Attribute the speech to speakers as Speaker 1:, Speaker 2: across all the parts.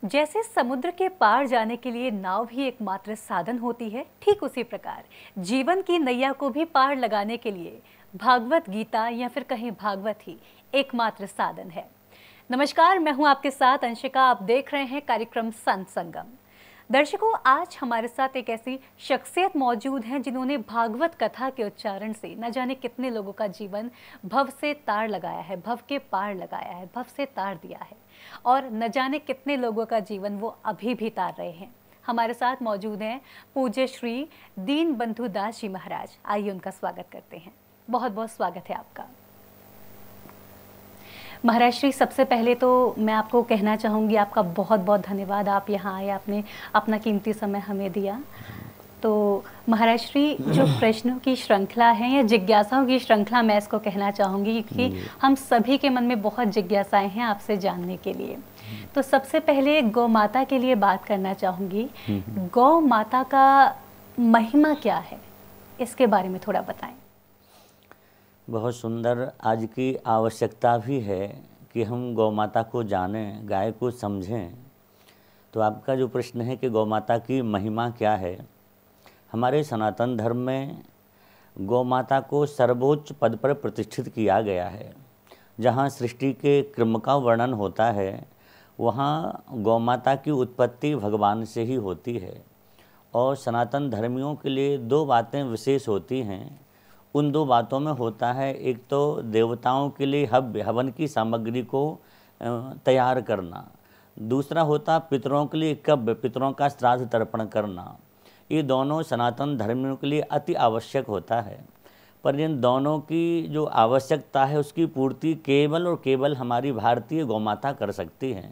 Speaker 1: जैसे समुद्र के पार जाने के लिए नाव भी एकमात्र साधन होती है, ठीक उसी प्रकार जीवन की नैया को भी पार लगाने के लिए भागवत गीता या फिर कहीं भागवत ही एकमात्र साधन है। नमस्कार, मैं हूं आपके साथ अंशिका। आप देख रहे हैं कार्यक्रम संत संगम। दर्शकों, आज हमारे साथ एक ऐसी शख्सियत मौजूद हैं जिन्होंने भागवत कथा के उच्चारण से न जाने कितने लोगों का जीवन भव से तार लगाया है, भव के पार लगाया है, भव से तार दिया है और न जाने कितने लोगों का जीवन वो अभी भी तार रहे हैं। हमारे साथ मौजूद हैं पूज्य श्री दीनबंधु दास जी महाराज। आइए उनका स्वागत करते हैं। बहुत बहुत स्वागत है आपका महाराज श्री। सबसे पहले तो मैं आपको कहना चाहूँगी, आपका बहुत बहुत धन्यवाद, आप यहाँ आए, आपने अपना कीमती समय हमें दिया। तो महाराज श्री, जो प्रश्नों की श्रृंखला है या जिज्ञासाओं की श्रृंखला, मैं इसको कहना चाहूँगी क्योंकि हम सभी के मन में बहुत जिज्ञासाएं हैं आपसे जानने के लिए। तो सबसे पहले गौ माता के लिए बात करना चाहूँगी। गौ माता का महिमा क्या है, इसके बारे में थोड़ा बताएं।
Speaker 2: बहुत सुंदर। आज की आवश्यकता भी है कि हम गौ माता को जानें, गाय को समझें। तो आपका जो प्रश्न है कि गौ माता की महिमा क्या है, हमारे सनातन धर्म में गौ माता को सर्वोच्च पद पर प्रतिष्ठित किया गया है। जहाँ सृष्टि के क्रम का वर्णन होता है, वहाँ गौ माता की उत्पत्ति भगवान से ही होती है। और सनातन धर्मियों के लिए दो बातें विशेष होती हैं। उन दो बातों में होता है, एक तो देवताओं के लिए हवन की सामग्री को तैयार करना, दूसरा होता पितरों के लिए कव्य, पितरों का श्राद्ध तर्पण करना। ये दोनों सनातन धर्मियों के लिए अति आवश्यक होता है। पर इन दोनों की जो आवश्यकता है उसकी पूर्ति केवल और केवल हमारी भारतीय गौमाता कर सकती है।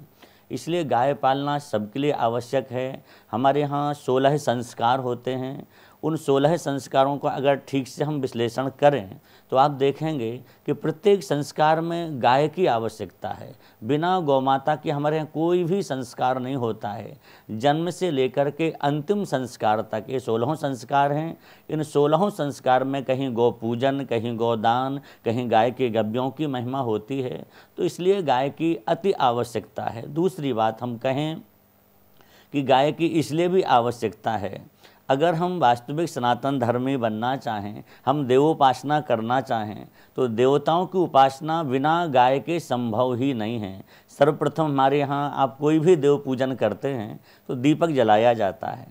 Speaker 2: इसलिए गाय पालना सबके लिए आवश्यक है। हमारे यहाँ 16 संस्कार होते हैं। उन 16 संस्कारों को अगर ठीक से हम विश्लेषण करें तो आप देखेंगे कि प्रत्येक संस्कार में गाय की आवश्यकता है। बिना गौमाता के हमारे यहाँ कोई भी संस्कार नहीं होता है। जन्म से लेकर के अंतिम संस्कार तक ये 16 संस्कार हैं। इन 16 संस्कार में कहीं गौ पूजन, कहीं गोदान, कहीं गाय के गव्यों की महिमा होती है। तो इसलिए गाय की अति आवश्यकता है। दूसरी बात हम कहें कि गाय की इसलिए भी आवश्यकता है, अगर हम वास्तविक सनातन धर्मी बनना चाहें, हम देवोपासना करना चाहें, तो देवताओं की उपासना बिना गाय के संभव ही नहीं है। सर्वप्रथम हमारे यहाँ आप कोई भी देव पूजन करते हैं तो दीपक जलाया जाता है।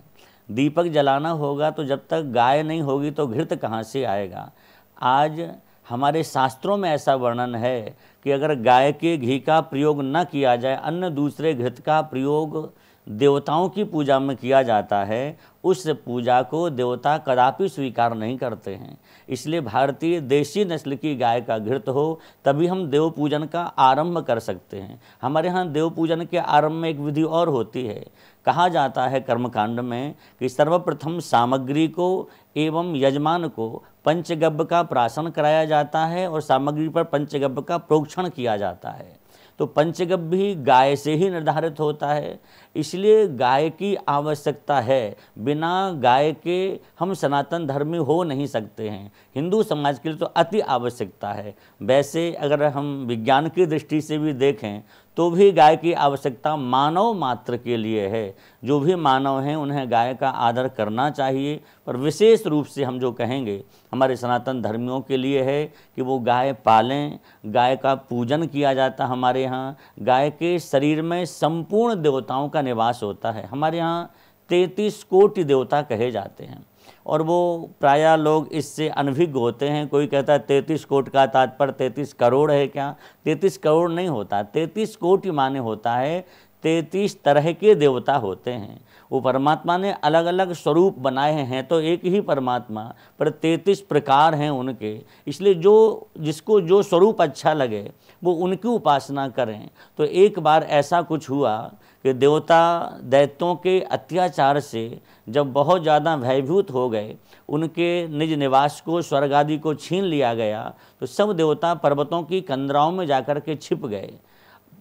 Speaker 2: दीपक जलाना होगा तो जब तक गाय नहीं होगी तो घृत कहाँ से आएगा। आज हमारे शास्त्रों में ऐसा वर्णन है कि अगर गाय के घी का प्रयोग न किया जाए, अन्य दूसरे घृत का प्रयोग देवताओं की पूजा में किया जाता है, उस पूजा को देवता कदापि स्वीकार नहीं करते हैं। इसलिए भारतीय देशी नस्ल की गाय का घृत हो तभी हम देव पूजन का आरंभ कर सकते हैं। हमारे यहाँ देव पूजन के आरंभ में एक विधि और होती है। कहा जाता है कर्मकांड में कि सर्वप्रथम सामग्री को एवं यजमान को पंचगव्य का प्राशन कराया जाता है और सामग्री पर पंचगव्य का प्रोक्षण किया जाता है। तो पंचगव्य भी गाय से ही निर्धारित होता है। इसलिए गाय की आवश्यकता है। बिना गाय के हम सनातन धर्मी हो नहीं सकते हैं। हिंदू समाज के लिए तो अति आवश्यकता है। वैसे अगर हम विज्ञान की दृष्टि से भी देखें तो भी गाय की आवश्यकता मानव मात्र के लिए है। जो भी मानव हैं उन्हें गाय का आदर करना चाहिए। पर विशेष रूप से हम जो कहेंगे हमारे सनातन धर्मियों के लिए है कि वो गाय पालें। गाय का पूजन किया जाता है। हमारे यहाँ गाय के शरीर में संपूर्ण देवताओं का निवास होता है। हमारे यहाँ 33 कोटि देवता कहे जाते हैं और वो प्रायः लोग इससे अनभिज्ञ होते हैं। कोई कहता है 33 कोटि का तात्पर्य 33 करोड़ है क्या? 33 करोड़ नहीं होता। 33 कोटि माने होता है 33 तरह के देवता होते हैं। वो परमात्मा ने अलग अलग स्वरूप बनाए हैं, तो एक ही परमात्मा पर 33 प्रकार हैं उनके। इसलिए जो जिसको जो स्वरूप अच्छा लगे वो उनकी उपासना करें। तो एक बार ऐसा कुछ हुआ कि देवता दैत्यों के अत्याचार से जब बहुत ज़्यादा भयभीत हो गए, उनके निज निवास को, स्वर्ग आदि को छीन लिया गया, तो सब देवता पर्वतों की कंदराओं में जाकर के छिप गए।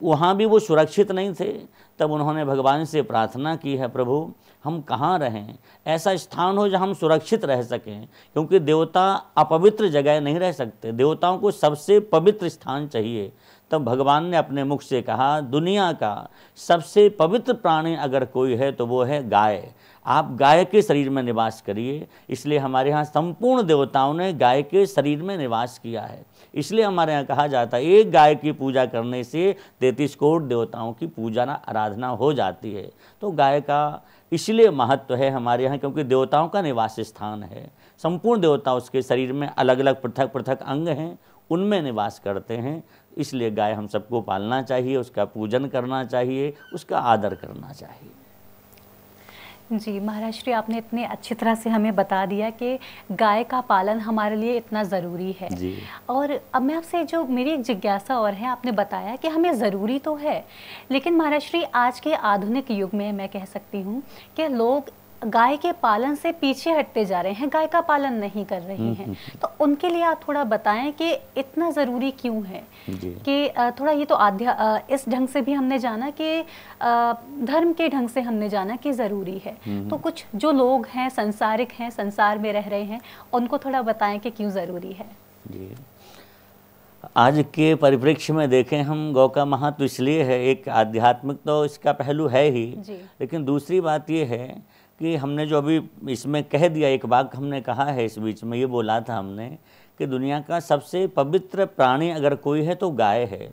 Speaker 2: वहाँ भी वो सुरक्षित नहीं थे। तब उन्होंने भगवान से प्रार्थना की है, प्रभु हम कहाँ रहें, ऐसा स्थान हो जहाँ हम सुरक्षित रह सकें, क्योंकि देवता अपवित्र जगह नहीं रह सकते। देवताओं को सबसे पवित्र स्थान चाहिए। तब भगवान ने अपने मुख से कहा, दुनिया का सबसे पवित्र प्राणी अगर कोई है तो वो है गाय। आप गाय के शरीर में निवास करिए। इसलिए हमारे यहाँ संपूर्ण देवताओं ने गाय के शरीर में निवास किया है। इसलिए हमारे यहाँ कहा जाता है एक गाय की पूजा करने से 33 करोड़ देवताओं की पूजा आराधना हो जाती है। तो गाय का इसलिए महत्व है हमारे यहाँ, क्योंकि देवताओं का निवास स्थान है। संपूर्ण देवता उसके शरीर में अलग अलग पृथक पृथक अंग हैं, उनमें निवास करते हैं। इसलिए गाय हम सबको पालना चाहिए, उसका पूजन करना चाहिए, उसका आदर करना चाहिए।
Speaker 1: जी महाराज श्री, आपने इतने अच्छी तरह से हमें बता दिया कि गाय का पालन हमारे लिए इतना ज़रूरी है
Speaker 2: जी।
Speaker 1: और अब मैं आपसे जो मेरी एक जिज्ञासा और है, आपने बताया कि हमें ज़रूरी तो है, लेकिन महाराज श्री आज के आधुनिक युग में मैं कह सकती हूँ कि लोग गाय के पालन से पीछे हटते जा रहे हैं, गाय का पालन नहीं कर रहे हैं। तो उनके लिए आप थोड़ा बताएं कि इतना ज़रूरी क्यों है कि थोड़ा ये तो इस ढंग से भी हमने जाना कि धर्म के ढंग से हमने जाना कि ज़रूरी है, तो कुछ जो लोग हैं संसारिक हैं, संसार में रह रहे हैं, उनको थोड़ा बताएं कि क्यों ज़रूरी है। जी,
Speaker 2: आज के परिप्रेक्ष्य में देखें हम, गौ का महत्व इसलिए है, एक आध्यात्मिक तो इसका पहलू है ही, लेकिन दूसरी बात ये है कि हमने जो अभी इसमें कह दिया, एक वाक्य हमने कहा है इस बीच में, ये बोला था हमने कि दुनिया का सबसे पवित्र प्राणी अगर कोई है तो गाय है।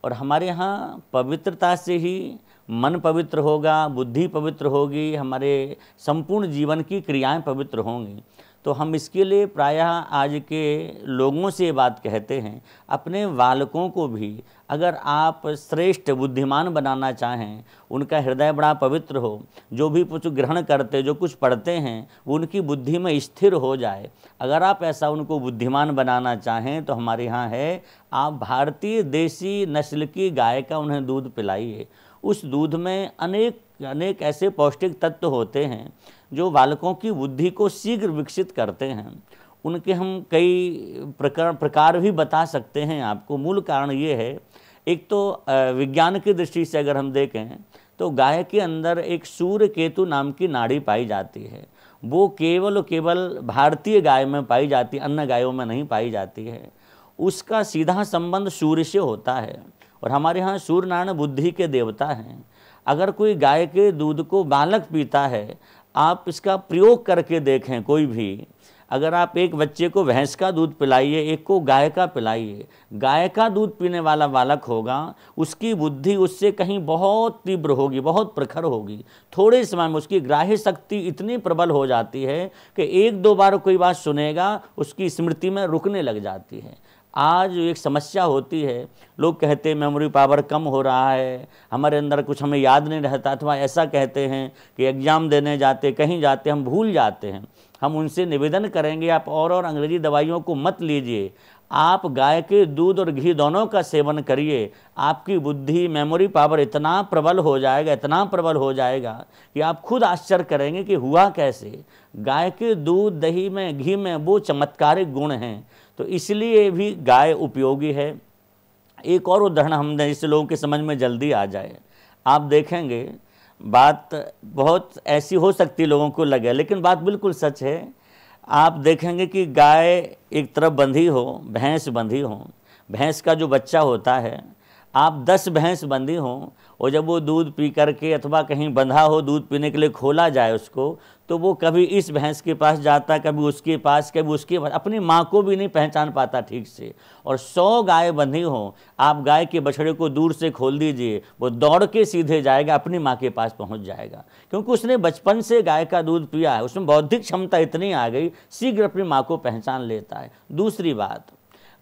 Speaker 2: और हमारे यहाँ पवित्रता से ही मन पवित्र होगा, बुद्धि पवित्र होगी, हमारे संपूर्ण जीवन की क्रियाएं पवित्र होंगी। तो हम इसके लिए प्रायः आज के लोगों से ये बात कहते हैं, अपने बालकों को भी अगर आप श्रेष्ठ बुद्धिमान बनाना चाहें, उनका हृदय बड़ा पवित्र हो, जो भी कुछ ग्रहण करते, जो कुछ पढ़ते हैं वो उनकी बुद्धि में स्थिर हो जाए, अगर आप ऐसा उनको बुद्धिमान बनाना चाहें तो हमारे यहाँ है, आप भारतीय देसी नस्ल की गाय का उन्हें दूध पिलाइए। उस दूध में अनेक ऐसे पौष्टिक तत्व होते हैं जो बालकों की बुद्धि को शीघ्र विकसित करते हैं। उनके हम कई प्रकार भी बता सकते हैं आपको। मूल कारण ये है, एक तो विज्ञान की दृष्टि से अगर हम देखें तो गाय के अंदर एक सूर्य केतु नाम की नाड़ी पाई जाती है। वो केवल भारतीय गाय में पाई जाती है, अन्य गायों में नहीं पाई जाती है। उसका सीधा संबंध सूर्य से होता है और हमारे यहाँ सूर्य नारायण बुद्धि के देवता हैं। अगर कोई गाय के दूध को बालक पीता है, आप इसका प्रयोग करके देखें, कोई भी अगर आप एक बच्चे को भैंस का दूध पिलाइए, एक को गाय का पिलाइए, गाय का दूध पीने वाला बालक होगा, उसकी बुद्धि उससे कहीं बहुत तीव्र होगी, बहुत प्रखर होगी। थोड़े समय में उसकी ग्राह्य शक्ति इतनी प्रबल हो जाती है कि एक दो बार कोई बात सुनेगा, उसकी स्मृति में रुकने लग जाती है। आज एक समस्या होती है, लोग कहते हैं मेमोरी पावर कम हो रहा है, हमारे अंदर कुछ हमें याद नहीं रहता, अथवा ऐसा कहते हैं कि एग्ज़ाम देने जाते, कहीं जाते हम भूल जाते हैं। हम उनसे निवेदन करेंगे, आप और अंग्रेजी दवाइयों को मत लीजिए, आप गाय के दूध और घी दोनों का सेवन करिए। आपकी बुद्धि, मेमोरी पावर इतना प्रबल हो जाएगा, इतना प्रबल हो जाएगा कि आप खुद आश्चर्य करेंगे कि हुआ कैसे। गाय के दूध, दही में, घी में वो चमत्कारिक गुण हैं, तो इसलिए भी गाय उपयोगी है। एक और उदाहरण हमने, जिससे लोगों के समझ में जल्दी आ जाए, आप देखेंगे बात बहुत ऐसी हो सकती है लोगों को लगे, लेकिन बात बिल्कुल सच है। आप देखेंगे कि गाय एक तरफ बंधी हो, भैंस बंधी हो, भैंस का जो बच्चा होता है, आप 10 भैंस बंधी हों और जब वो दूध पी करके अथवा कहीं बंधा हो, दूध पीने के लिए खोला जाए उसको, तो वो कभी इस भैंस के पास जाता, कभी उसके पास, कभी उसके पास, अपनी माँ को भी नहीं पहचान पाता ठीक से। और 100 गाय बंधी हों, आप गाय के बछड़े को दूर से खोल दीजिए, वो दौड़ के सीधे जाएगा, अपनी माँ के पास पहुँच जाएगा, क्योंकि उसने बचपन से गाय का दूध पिया है, उसमें बौद्धिक क्षमता इतनी आ गई, शीघ्र अपनी माँ को पहचान लेता है। दूसरी बात,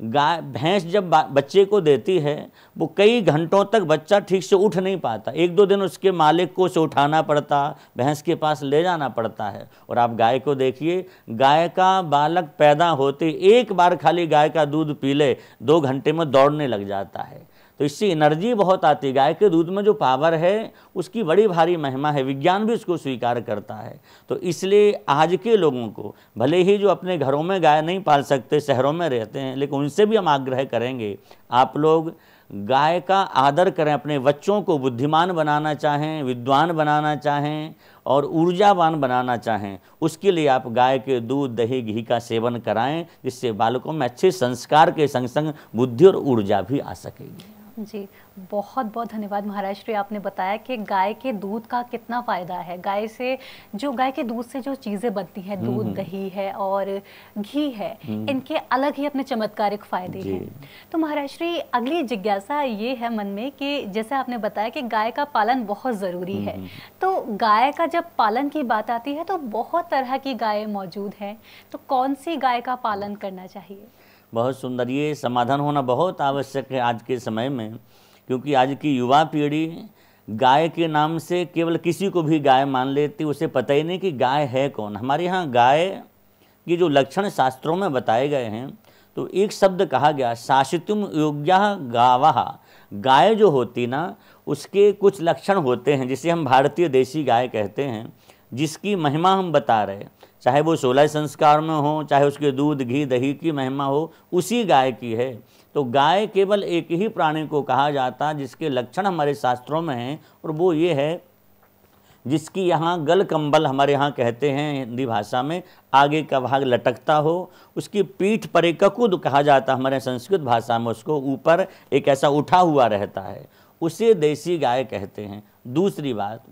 Speaker 2: गाय भैंस जब बच्चे को देती है, वो कई घंटों तक बच्चा ठीक से उठ नहीं पाता, 1-2 दिन उसके मालिक को उसे उठाना पड़ता, भैंस के पास ले जाना पड़ता है। और आप गाय को देखिए, गाय का बालक पैदा होते एक बार खाली गाय का दूध पी ले, 2 घंटे में दौड़ने लग जाता है। तो इससे एनर्जी बहुत आती है। गाय के दूध में जो पावर है उसकी बड़ी भारी महिमा है, विज्ञान भी उसको स्वीकार करता है। तो इसलिए आज के लोगों को, भले ही जो अपने घरों में गाय नहीं पाल सकते, शहरों में रहते हैं, लेकिन उनसे भी हम आग्रह करेंगे, आप लोग गाय का आदर करें। अपने बच्चों को बुद्धिमान बनाना चाहें, विद्वान बनाना चाहें और ऊर्जावान बनाना चाहें, उसके लिए आप गाय के दूध, दही, घी का सेवन कराएं, जिससे बालकों में अच्छे संस्कार के संग संग बुद्धि और ऊर्जा भी आ सकेगी।
Speaker 1: जी, बहुत बहुत धन्यवाद महाराज श्री, आपने बताया कि गाय के दूध का कितना फ़ायदा है। गाय के दूध से जो चीज़ें बनती हैं, दूध, दही है और घी है, इनके अलग ही अपने चमत्कारिक फ़ायदे
Speaker 2: जी।
Speaker 1: हैं। तो महाराज श्री, अगली जिज्ञासा ये है मन में कि जैसे आपने बताया कि गाय का पालन बहुत ज़रूरी है, तो गाय का जब पालन की बात आती है तो बहुत तरह की गायें मौजूद हैं, तो कौन सी गाय का पालन करना चाहिए?
Speaker 2: बहुत सुंदर, ये समाधान होना बहुत आवश्यक है आज के समय में, क्योंकि आज की युवा पीढ़ी गाय के नाम से केवल किसी को भी गाय मान लेती, उसे पता ही नहीं कि गाय है कौन। हमारे यहाँ गाय के जो लक्षण शास्त्रों में बताए गए हैं, तो एक शब्द कहा गया, शासितुम योग्यः गावः। गाय जो होती ना, उसके कुछ लक्षण होते हैं जिसे हम भारतीय देसी गाय कहते हैं, जिसकी महिमा हम बता रहे, चाहे वो 16 संस्कार में हो, चाहे उसके दूध, घी, दही की महिमा हो, उसी गाय की है। तो गाय केवल एक ही प्राणी को कहा जाता जिसके लक्षण हमारे शास्त्रों में हैं, और वो ये है जिसकी यहाँ गल कंबल, हमारे यहाँ कहते हैं हिंदी भाषा में, आगे का भाग लटकता हो, उसकी पीठ पर एक ककुद कहा जाता, हमारे संस्कृत भाषा में उसको ऊपर एक ऐसा उठा हुआ रहता है, उसे देसी गाय कहते हैं। दूसरी बात,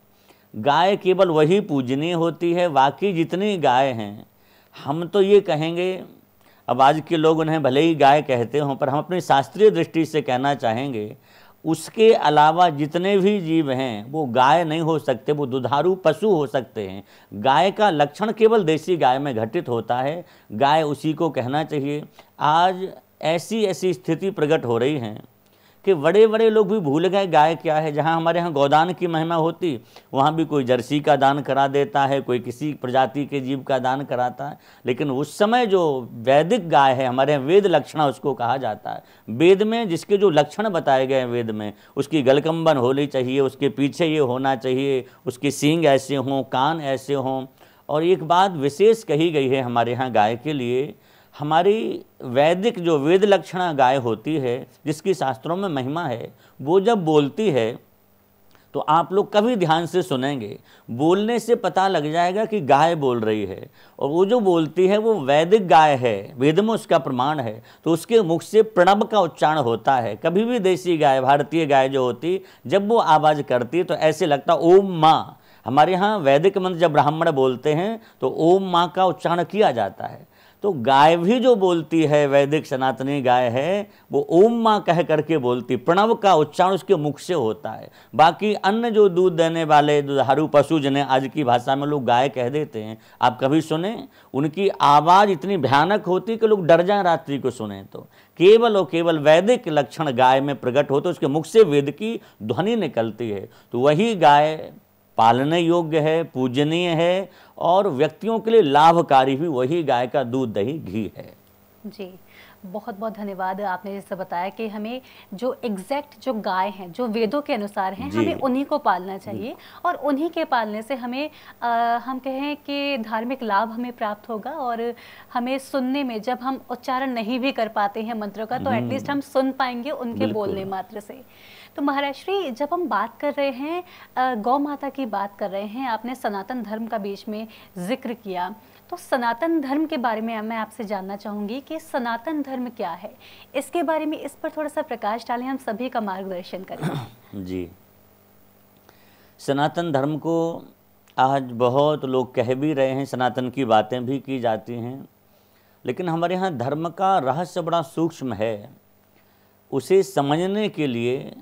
Speaker 2: गाय केवल वही पूजनीय होती है, बाकी जितनी गाय हैं, हम तो ये कहेंगे, अब आज के लोग उन्हें भले ही गाय कहते हों, पर हम अपनी शास्त्रीय दृष्टि से कहना चाहेंगे, उसके अलावा जितने भी जीव हैं वो गाय नहीं हो सकते, वो दुधारू पशु हो सकते हैं। गाय का लक्षण केवल देसी गाय में घटित होता है, गाय उसी को कहना चाहिए। आज ऐसी ऐसी स्थिति प्रकट हो रही है कि बड़े बड़े लोग भी भूल गए गाय क्या है। जहाँ हमारे यहाँ गोदान की महिमा होती, वहाँ भी कोई जर्सी का दान करा देता है, कोई किसी प्रजाति के जीव का दान कराता है। लेकिन उस समय जो वैदिक गाय है, हमारे यहाँ वेद लक्षणा उसको कहा जाता है। वेद में जिसके जो लक्षण बताए गए हैं वेद में, उसकी गलकंबन होनी चाहिए, उसके पीछे ये होना चाहिए, उसके सींग ऐसे हों, कान ऐसे हों। और एक बात विशेष कही गई है हमारे यहाँ गाय के लिए, हमारी वैदिक जो वेद लक्षणा गाय होती है, जिसकी शास्त्रों में महिमा है, वो जब बोलती है तो आप लोग कभी ध्यान से सुनेंगे, बोलने से पता लग जाएगा कि गाय बोल रही है। और वो जो बोलती है वो वैदिक गाय है, वेद में उसका प्रमाण है, तो उसके मुख से प्रणव का उच्चारण होता है। कभी भी देसी गाय, भारतीय गाय जो होती, जब वो आवाज़ करती तो ऐसे लगता ओम माँ। हमारे यहाँ वैदिक मंत्र जब ब्राह्मण बोलते हैं तो ओम माँ का उच्चारण किया जाता है। तो गाय भी जो बोलती है, वैदिक सनातनी गाय है, वो ओम माँ कह करके बोलती, प्रणव का उच्चारण उसके मुख से होता है। बाकी अन्य जो दूध देने वाले दुधारू पशु, जिन्हें आज की भाषा में लोग गाय कह देते हैं, आप कभी सुने, उनकी आवाज़ इतनी भयानक होती कि लोग डर जाएं रात्रि को सुने। तो केवल और केवल वैदिक लक्षण गाय में प्रकट होते, उसके मुख से वेद की ध्वनि निकलती है, तो वही गाय पालने योग्य है, पूजनीय है, और व्यक्तियों के लिए लाभकारी भी वही गाय का दूध, दही, घी है।
Speaker 1: जी, बहुत बहुत धन्यवाद। आपने जैसे बताया कि हमें जो एग्जैक्ट जो गाय हैं, जो वेदों के अनुसार हैं, हमें उन्हीं को पालना चाहिए, और उन्हीं के पालने से हमें हम कहें कि धार्मिक लाभ हमें प्राप्त होगा। और हमें सुनने में, जब हम उच्चारण नहीं भी कर पाते हैं मंत्रों का, तो एटलीस्ट हम सुन पाएंगे उनके बोलने मात्र से। तो महाराज श्री, जब हम बात कर रहे हैं, गौ माता की बात कर रहे हैं, आपने सनातन धर्म का बीच में जिक्र किया, तो सनातन धर्म के बारे में मैं आपसे जानना चाहूँगी कि सनातन धर्म क्या है, इसके बारे में, इस पर थोड़ा सा प्रकाश डालें, हम सभी का मार्गदर्शन करें।
Speaker 2: जी, सनातन धर्म को आज बहुत लोग कह भी रहे हैं, सनातन की बातें भी की जाती हैं, लेकिन हमारे यहाँ धर्म का रहस्य बड़ा सूक्ष्म है। उसे समझने के लिए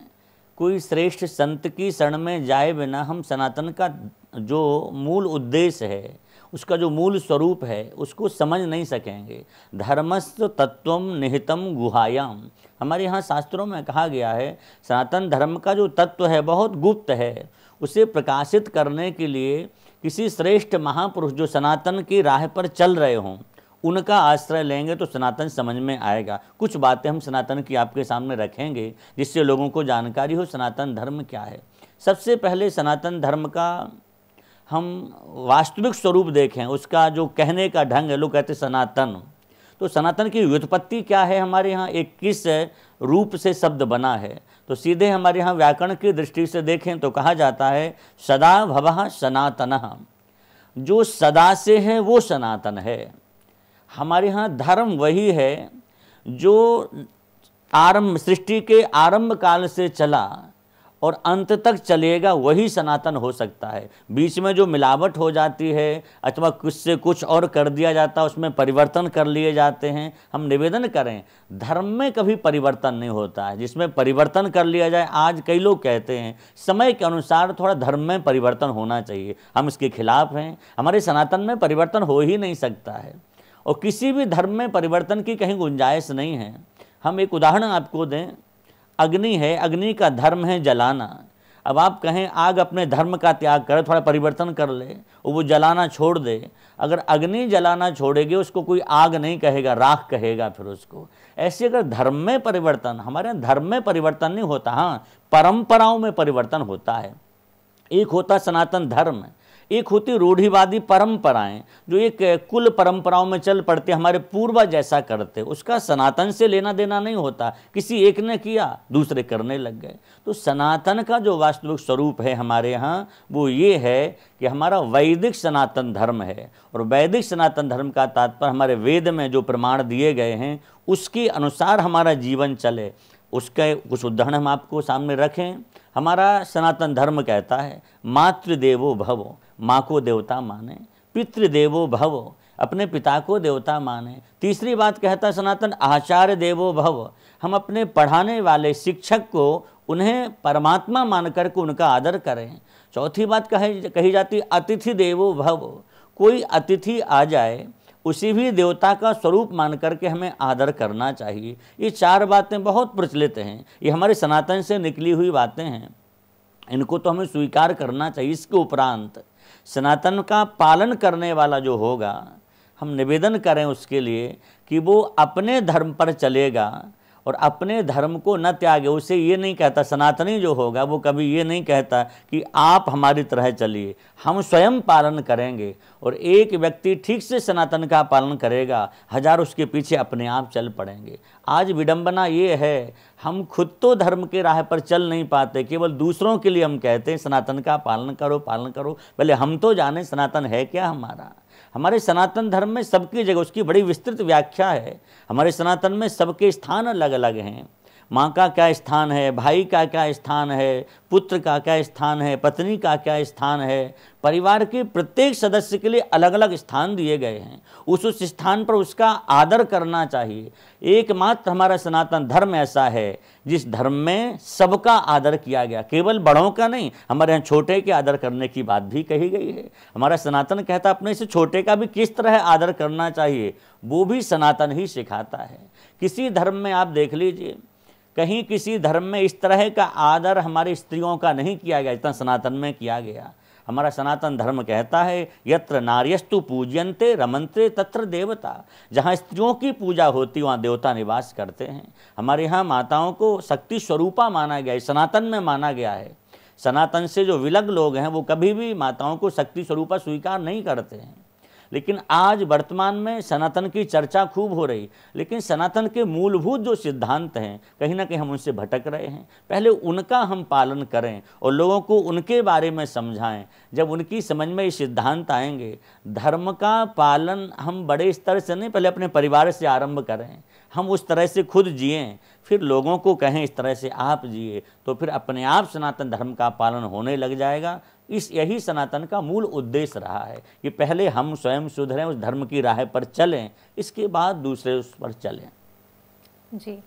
Speaker 2: कोई श्रेष्ठ संत की शरण में जाए बिना हम सनातन का जो मूल उद्देश्य है, उसका जो मूल स्वरूप है, उसको समझ नहीं सकेंगे। धर्मस्य तत्वम निहितम गुहायाम, हमारे यहाँ शास्त्रों में कहा गया है, सनातन धर्म का जो तत्व है बहुत गुप्त है। उसे प्रकाशित करने के लिए किसी श्रेष्ठ महापुरुष जो सनातन की राह पर चल रहे हों, उनका आश्रय लेंगे तो सनातन समझ में आएगा। कुछ बातें हम सनातन की आपके सामने रखेंगे जिससे लोगों को जानकारी हो सनातन धर्म क्या है। सबसे पहले सनातन धर्म का हम वास्तविक स्वरूप देखें, उसका जो कहने का ढंग है, लोग कहते सनातन, तो सनातन की व्युत्पत्ति क्या है, हमारे यहाँ एक किस रूप से शब्द बना है। तो सीधे हमारे यहाँ व्याकरण की दृष्टि से देखें तो कहा जाता है सदा भवः सनातनः, जो सदा से है वो सनातन है। हमारे यहाँ धर्म वही है जो आरंभ, सृष्टि के आरंभ काल से चला और अंत तक चलेगा, वही सनातन हो सकता है। बीच में जो मिलावट हो जाती है अथवा कुछ से कुछ और कर दिया जाता है, उसमें परिवर्तन कर लिए जाते हैं। हम निवेदन करें, धर्म में कभी परिवर्तन नहीं होता है जिसमें परिवर्तन कर लिया जाए। आज कई लोग कहते हैं समय के अनुसार थोड़ा धर्म में परिवर्तन होना चाहिए, हम इसके खिलाफ हैं। हमारे सनातन में परिवर्तन हो ही नहीं सकता है और किसी भी धर्म में परिवर्तन की कहीं गुंजाइश नहीं है। हम एक उदाहरण आपको दें, अग्नि है, अग्नि का धर्म है जलाना। अब आप कहें आग अपने धर्म का त्याग करे, थोड़ा परिवर्तन कर ले और वो जलाना छोड़ दे। अगर अग्नि जलाना छोड़ेगी उसको कोई आग नहीं कहेगा, राख कहेगा फिर उसको। ऐसे अगर धर्म में परिवर्तन, हमारे यहाँ धर्म में परिवर्तन नहीं होता, हाँ परंपराओं में परिवर्तन होता है। एक होता सनातन धर्म, एक होती रूढ़िवादी परंपराएं जो एक कुल परंपराओं में चल पड़ते, हमारे पूर्वज जैसा करते, उसका सनातन से लेना देना नहीं होता। किसी एक ने किया दूसरे करने लग गए। तो सनातन का जो वास्तविक स्वरूप है हमारे यहाँ वो ये है कि हमारा वैदिक सनातन धर्म है। और वैदिक सनातन धर्म का तात्पर्य हमारे वेद में जो प्रमाण दिए गए हैं उसके अनुसार हमारा जीवन चले। उसके कुछ उदाहरण हम आपको सामने रखें। हमारा सनातन धर्म कहता है मातृदेवो भव, माँ को देवता माने, पितृदेवो भव, अपने पिता को देवता माने। तीसरी बात कहता है सनातन आचार्य देवो भव, हम अपने पढ़ाने वाले शिक्षक को उन्हें परमात्मा मान करके उनका आदर करें। चौथी बात कही जाती अतिथि देवो भव, कोई अतिथि आ जाए उसी भी देवता का स्वरूप मान करके हमें आदर करना चाहिए। ये चार बातें बहुत प्रचलित हैं, ये हमारे सनातन से निकली हुई बातें हैं, इनको तो हमें स्वीकार करना चाहिए। इसके उपरांत सनातन का पालन करने वाला जो होगा, हम निवेदन करें उसके लिए कि वो अपने धर्म पर चलेगा और अपने धर्म को न त्यागे। उसे ये नहीं कहता, सनातनी जो होगा वो कभी ये नहीं कहता कि आप हमारी तरह चलिए, हम स्वयं पालन करेंगे। और एक व्यक्ति ठीक से सनातन का पालन करेगा, हजार उसके पीछे अपने आप चल पड़ेंगे। आज विडंबना ये है, हम खुद तो धर्म के राह पर चल नहीं पाते, केवल दूसरों के लिए हम कहते हैं सनातन का पालन करो पालन करो। पहले हम तो जाने सनातन है क्या हमारा। हमारे सनातन धर्म में सबकी जगह, उसकी बड़ी विस्तृत व्याख्या है। हमारे सनातन में सबके स्थान अलग अलग हैं। माँ का क्या स्थान है, भाई का क्या स्थान है, पुत्र का क्या स्थान है, पत्नी का क्या स्थान है। परिवार के प्रत्येक सदस्य के लिए अलग अलग स्थान दिए गए हैं। उस स्थान पर उसका आदर करना चाहिए। एकमात्र हमारा सनातन धर्म ऐसा है जिस धर्म में सबका आदर किया गया, केवल बड़ों का नहीं। हमारे यहाँ छोटे के आदर करने की बात भी कही गई है। हमारा सनातन कहता अपने से छोटे का भी किस तरह आदर करना चाहिए, वो भी सनातन ही सिखाता है। किसी धर्म में आप देख लीजिए, कहीं किसी धर्म में इस तरह का आदर हमारी स्त्रियों का नहीं किया गया जितना सनातन में किया गया। हमारा सनातन धर्म कहता है यत्र नार्यस्तु पूज्यन्ते रमन्ते तत्र देवता, जहाँ स्त्रियों की पूजा होती वहाँ देवता निवास करते हैं। हमारे यहाँ माताओं को शक्ति स्वरूपा माना गया है, सनातन में माना गया है। सनातन से जो विलग लोग हैं वो कभी भी माताओं को शक्ति स्वरूपा स्वीकार नहीं करते हैं। लेकिन आज वर्तमान में सनातन की चर्चा खूब हो रही, लेकिन सनातन के मूलभूत जो सिद्धांत हैं कहीं ना कहीं हम उनसे भटक रहे हैं। पहले उनका हम पालन करें और लोगों को उनके बारे में समझाएं। जब उनकी समझ में ये सिद्धांत आएंगे, धर्म का पालन हम बड़े स्तर से नहीं, पहले अपने परिवार से आरंभ करें। हम उस तरह से खुद जिएं, फिर लोगों को कहें इस तरह से आप जिए, तो फिर अपने आप सनातन धर्म का पालन होने लग जाएगा। यही सनातन का मूल उद्देश्य रहा है कि पहले हम स्वयं सुधरें, उस धर्म की राह पर चलें, इसके बाद दूसरे उस पर चलें।
Speaker 1: जी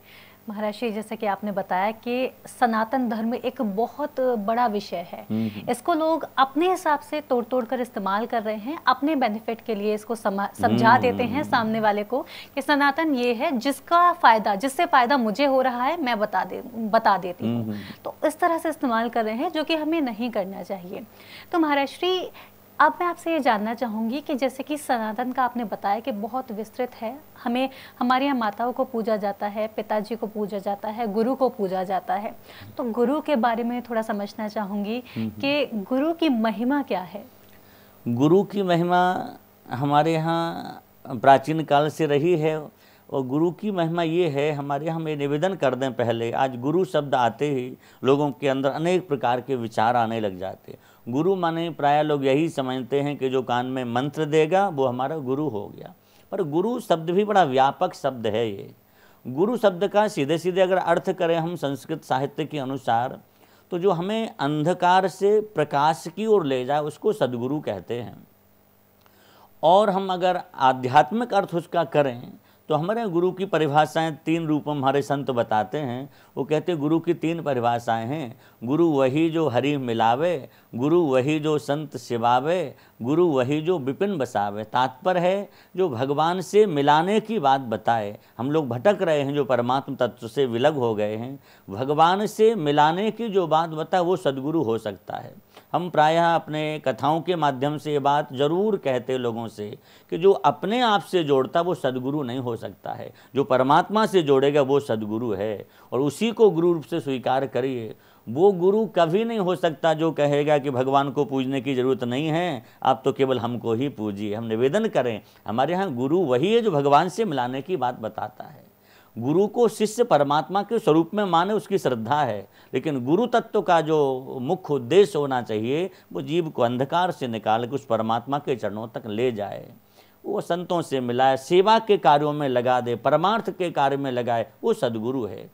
Speaker 1: महाराज जी, जैसा कि आपने बताया कि सनातन धर्म एक बहुत बड़ा विषय है। इसको लोग अपने हिसाब से तोड़ तोड़ कर इस्तेमाल कर रहे हैं, अपने बेनिफिट के लिए इसको समझा देते हैं सामने वाले को कि सनातन ये है जिसका फायदा, जिससे फायदा मुझे हो रहा है मैं बता देती हूँ। तो इस तरह से इस्तेमाल कर रहे हैं जो कि हमें नहीं करना चाहिए। तो महाराज श्री, अब मैं आपसे ये जानना चाहूँगी कि जैसे कि सनातन का आपने बताया कि बहुत विस्तृत है, हमें हमारे यहाँ माताओं को पूजा जाता है, पिताजी को पूजा जाता है, गुरु को पूजा जाता है। तो गुरु के बारे में थोड़ा समझना चाहूँगी कि गुरु की महिमा क्या है।
Speaker 2: गुरु की महिमा हमारे यहाँ प्राचीन काल से रही है और गुरु की महिमा ये है, हमारे यहाँ हम ये निवेदन कर दें पहले, आज गुरु शब्द आते ही लोगों के अंदर अनेक प्रकार के विचार आने लग जाते। गुरु माने प्राय लोग यही समझते हैं कि जो कान में मंत्र देगा वो हमारा गुरु हो गया, पर गुरु शब्द भी बड़ा व्यापक शब्द है। ये गुरु शब्द का सीधे सीधे अगर अर्थ करें हम संस्कृत साहित्य के अनुसार, तो जो हमें अंधकार से प्रकाश की ओर ले जाए उसको सद्गुरु कहते हैं। और हम अगर आध्यात्मिक अर्थ उसका करें तो हमारे गुरु की परिभाषाएं 3 रूप में हमारे संत बताते हैं। वो कहते हैं गुरु की 3 परिभाषाएं हैं। गुरु वही जो हरि मिलावे, गुरु वही जो संत सिवावे, गुरु वही जो विपिन बसावे। तात्पर्य है जो भगवान से मिलाने की बात बताए। हम लोग भटक रहे हैं, जो परमात्म तत्व से विलग हो गए हैं, भगवान से मिलाने की जो बात बताए वो सद्गुरु हो सकता है। हम प्रायः अपने कथाओं के माध्यम से ये बात जरूर कहते लोगों से कि जो अपने आप से जोड़ता वो सद्गुरु नहीं हो सकता है, जो परमात्मा से जोड़ेगा वो सद्गुरु है। और उसी को गुरु रूप से स्वीकार करिए। वो गुरु कभी नहीं हो सकता जो कहेगा कि भगवान को पूजने की जरूरत नहीं है, आप तो केवल हमको ही पूजिए। हम निवेदन करें, हमारे यहाँ गुरु वही है जो भगवान से मिलाने की बात बताता है। गुरु को शिष्य परमात्मा के स्वरूप में माने, उसकी श्रद्धा है, लेकिन गुरु तत्व का जो मुख्य उद्देश्य होना चाहिए वो जीव को अंधकार से निकाल के उस परमात्मा के चरणों तक ले जाए, वो संतों से मिलाए, सेवा के कार्यों में लगा दे, परमार्थ के कार्य में लगाए, वो सद्गुरु है।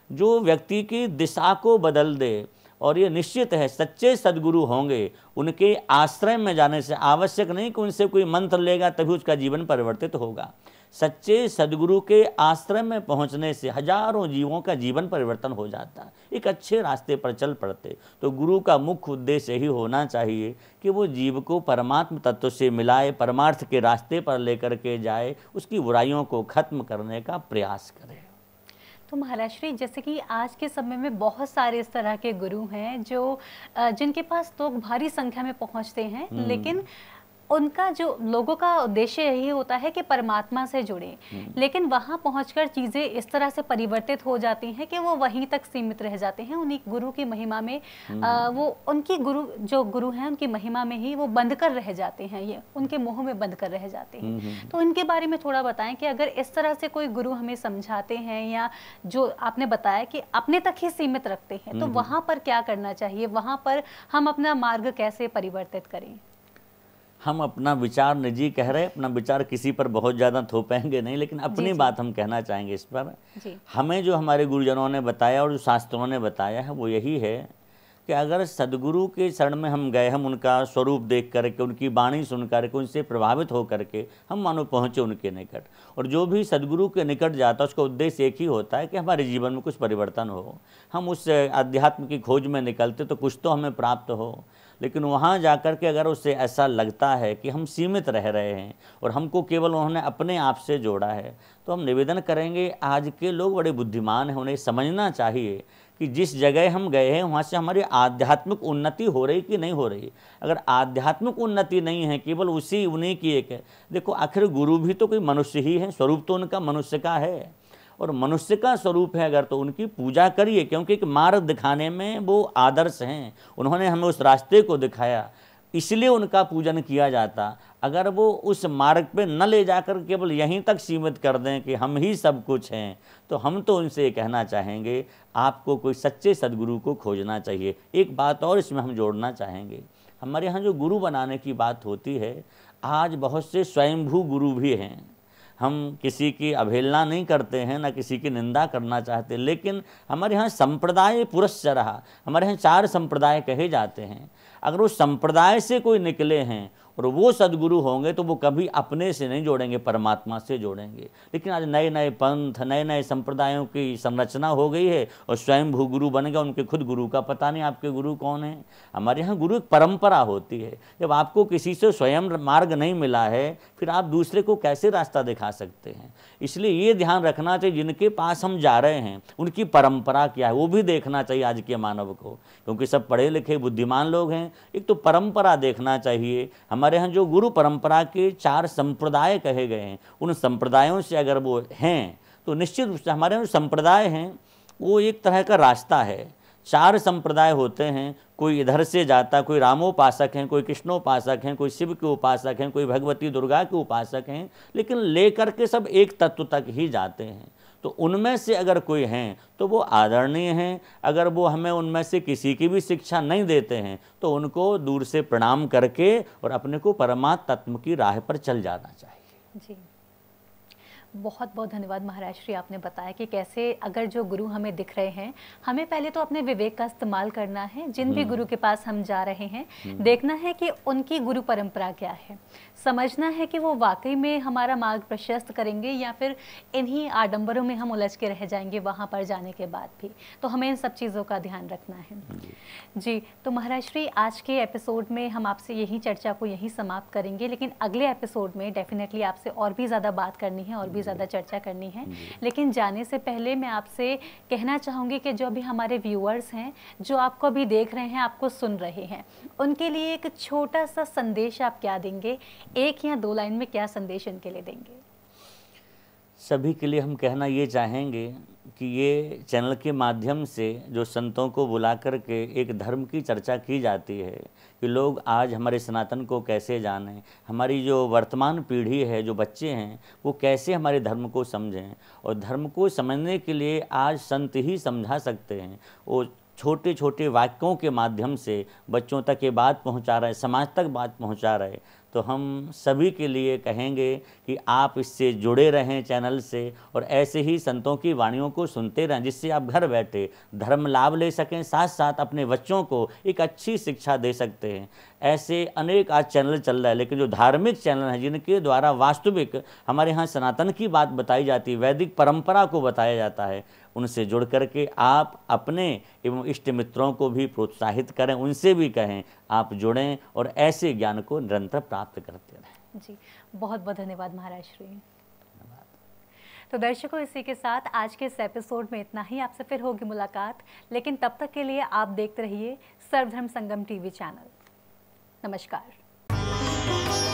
Speaker 2: जो व्यक्ति की दिशा को बदल दे, और ये निश्चित है सच्चे सद्गुरु होंगे, उनके आश्रय में जाने से आवश्यक नहीं कि उनसे कोई मंत्र लेगा तभी उसका जीवन परिवर्तित होगा। सच्चे सद्गुरु के आश्रय में पहुंचने से हजारों जीवों का जीवन परिवर्तन हो जाता है, एक अच्छे रास्ते पर चल पड़ते। तो गुरु का मुख्य उद्देश्य यही होना चाहिए कि वो जीव को परमात्म तत्व से मिलाए, परमार्थ के रास्ते पर लेकर के जाए, उसकी बुराइयों को खत्म करने का प्रयास करे।
Speaker 1: तो महाराज श्री, जैसे कि आज के समय में बहुत सारे इस तरह के गुरु हैं जो जिनके पास लोग भारी संख्या में पहुंचते हैं, लेकिन उनका जो लोगों का उद्देश्य यही होता है कि परमात्मा से जुड़े, लेकिन वहां पहुंचकर चीजें इस तरह से परिवर्तित हो जाती हैं कि वो वहीं तक सीमित रह जाते हैं। उन्हीं गुरु की महिमा में वो उनकी जो गुरु हैं उनकी महिमा में ही वो बंद कर रह जाते हैं, ये उनके मोह में बंद कर रह जाते हैं। तो इनके बारे में थोड़ा बताएं कि अगर इस तरह से कोई गुरु हमें समझाते हैं या जो आपने बताया कि अपने तक ही सीमित रखते हैं, तो वहां पर क्या करना चाहिए, वहां पर हम अपना मार्ग कैसे परिवर्तित करें?
Speaker 2: हम अपना विचार निजी कह रहे हैं, अपना विचार किसी पर बहुत ज़्यादा थोपेंगे नहीं, लेकिन अपनी बात हम कहना चाहेंगे इस पर। हमें जो हमारे गुरुजनों ने बताया और जो शास्त्रों ने बताया है वो यही है कि अगर सद्गुरु के शरण में हम गए, हम उनका स्वरूप देख करके, उनकी वाणी सुन करके, उनसे प्रभावित हो करके हम मानो पहुँचे उनके निकट, और जो भी सद्गुरु के निकट जाता है उसका उद्देश्य एक ही होता है कि हमारे जीवन में कुछ परिवर्तन हो, हम उस अध्यात्म की खोज में निकलते तो कुछ तो हमें प्राप्त हो। लेकिन वहाँ जाकर के अगर उससे ऐसा लगता है कि हम सीमित रह रहे हैं और हमको केवल उन्होंने अपने आप से जोड़ा है, तो हम निवेदन करेंगे, आज के लोग बड़े बुद्धिमान हैं, उन्हें समझना चाहिए कि जिस जगह हम गए हैं वहाँ से हमारी आध्यात्मिक उन्नति हो रही कि नहीं हो रही। अगर आध्यात्मिक उन्नति नहीं है, केवल उन्हीं की एक है, देखो आखिर गुरु भी तो कोई मनुष्य ही है, स्वरूप तो उनका मनुष्य का है, और मनुष्य का स्वरूप है अगर तो उनकी पूजा करिए, क्योंकि एक मार्ग दिखाने में वो आदर्श हैं, उन्होंने हमें उस रास्ते को दिखाया, इसलिए उनका पूजन किया जाता। अगर वो उस मार्ग पे न ले जाकर केवल यहीं तक सीमित कर दें कि हम ही सब कुछ हैं, तो हम तो उनसे कहना चाहेंगे आपको कोई सच्चे सद्गुरु को खोजना चाहिए। एक बात और इसमें हम जोड़ना चाहेंगे, हमारे यहाँ जो गुरु बनाने की बात होती है, आज बहुत से स्वयंभू गुरु भी हैं। हम किसी की अवहेलना नहीं करते हैं, ना किसी की निंदा करना चाहते, लेकिन हमारे यहाँ संप्रदाय पुरश्च रहा, हमारे यहाँ 4 संप्रदाय कहे जाते हैं। अगर उस संप्रदाय से कोई निकले हैं और वो सद्गुरु होंगे तो वो कभी अपने से नहीं जोड़ेंगे, परमात्मा से जोड़ेंगे। लेकिन आज नए नए पंथ, नए नए संप्रदायों की संरचना हो गई है और स्वयं भू गुरु बन गया, उनके खुद गुरु का पता नहीं आपके गुरु कौन है। हमारे यहाँ गुरु एक परंपरा होती है, जब आपको किसी से स्वयं मार्ग नहीं मिला है फिर आप दूसरे को कैसे रास्ता दिखा सकते हैं। इसलिए ये ध्यान रखना चाहिए, जिनके पास हम जा रहे हैं उनकी परंपरा क्या है वो भी देखना चाहिए आज के मानव को, क्योंकि सब पढ़े लिखे बुद्धिमान लोग हैं। एक तो परंपरा देखना चाहिए। हमारे यहाँ जो गुरु परंपरा के 4 संप्रदाय कहे गए हैं, उन संप्रदायों से अगर वो हैं तो निश्चित रूप से हमारे यहाँ संप्रदाय हैं वो एक तरह का रास्ता है। 4 संप्रदाय होते हैं, कोई इधर से जाता, कोई रामोपासक हैं, कोई कृष्णोपासक हैं, कोई शिव के उपासक हैं, कोई भगवती दुर्गा के उपासक हैं, लेकिन लेकर के सब एक तत्व तक ही जाते हैं। तो उनमें से अगर कोई हैं तो वो आदरणीय हैं। अगर वो हमें उनमें से किसी की भी शिक्षा नहीं देते हैं तो उनको दूर से प्रणाम करके और अपने को परमात्म तत्व की राह पर चल जाना चाहिए।
Speaker 1: जी बहुत बहुत धन्यवाद महाराज श्री, आपने बताया कि कैसे अगर जो गुरु हमें दिख रहे हैं, हमें पहले तो अपने विवेक का इस्तेमाल करना है। जिन भी गुरु के पास हम जा रहे हैं, देखना है कि उनकी गुरु परंपरा क्या है, समझना है कि वो वाकई में हमारा मार्ग प्रशस्त करेंगे या फिर इन्हीं आडंबरों में हम उलझ के रह जाएंगे वहाँ पर जाने के बाद भी। तो हमें इन सब चीज़ों का ध्यान रखना है। जी, तो महाराज श्री, आज के एपिसोड में हम आपसे यही चर्चा को यहीं समाप्त करेंगे, लेकिन अगले एपिसोड में डेफिनेटली आपसे और भी ज़्यादा बात करनी है और भी ज़्यादा चर्चा करनी है। लेकिन जाने से पहले मैं आपसे कहना चाहूँगी कि जो भी हमारे व्यूअर्स हैं, जो आपको अभी देख रहे हैं, आपको सुन रहे हैं, उनके लिए एक छोटा सा संदेश आप क्या देंगे? 1 या 2 लाइन में क्या संदेश उनके लिए देंगे?
Speaker 2: सभी के लिए हम कहना ये चाहेंगे कि ये चैनल के माध्यम से जो संतों को बुला कर के एक धर्म की चर्चा की जाती है कि लोग आज हमारे सनातन को कैसे जानें, हमारी जो वर्तमान पीढ़ी है, जो बच्चे हैं, वो कैसे हमारे धर्म को समझें। और धर्म को समझने के लिए आज संत ही समझा सकते हैं। वो छोटे छोटे वाक्यों के माध्यम से बच्चों तक ये बात पहुंचा रहे, समाज तक बात पहुंचा रहे। तो हम सभी के लिए कहेंगे कि आप इससे जुड़े रहें चैनल से, और ऐसे ही संतों की वाणियों को सुनते रहें, जिससे आप घर बैठे धर्म लाभ ले सकें, साथ साथ अपने बच्चों को एक अच्छी शिक्षा दे सकते हैं। ऐसे अनेक आज चैनल चल रहा है, लेकिन जो धार्मिक चैनल हैं, जिनके द्वारा वास्तविक हमारे यहाँ सनातन की बात बताई जाती है, वैदिक परंपरा को बताया जाता है, उनसे जुड़ करके आप अपने एवं इष्ट मित्रों को भी प्रोत्साहित करें, उनसे भी कहें आप जुड़ें और ऐसे ज्ञान को निरंतर प्राप्त करते रहें।
Speaker 1: जी, बहुत बहुत धन्यवाद महाराज श्री। तो दर्शकों, इसी के साथ आज के इस एपिसोड में इतना ही। आपसे फिर होगी मुलाकात, लेकिन तब तक के लिए आप देखते रहिए सर्वधर्म संगम टीवी चैनल। नमस्कार।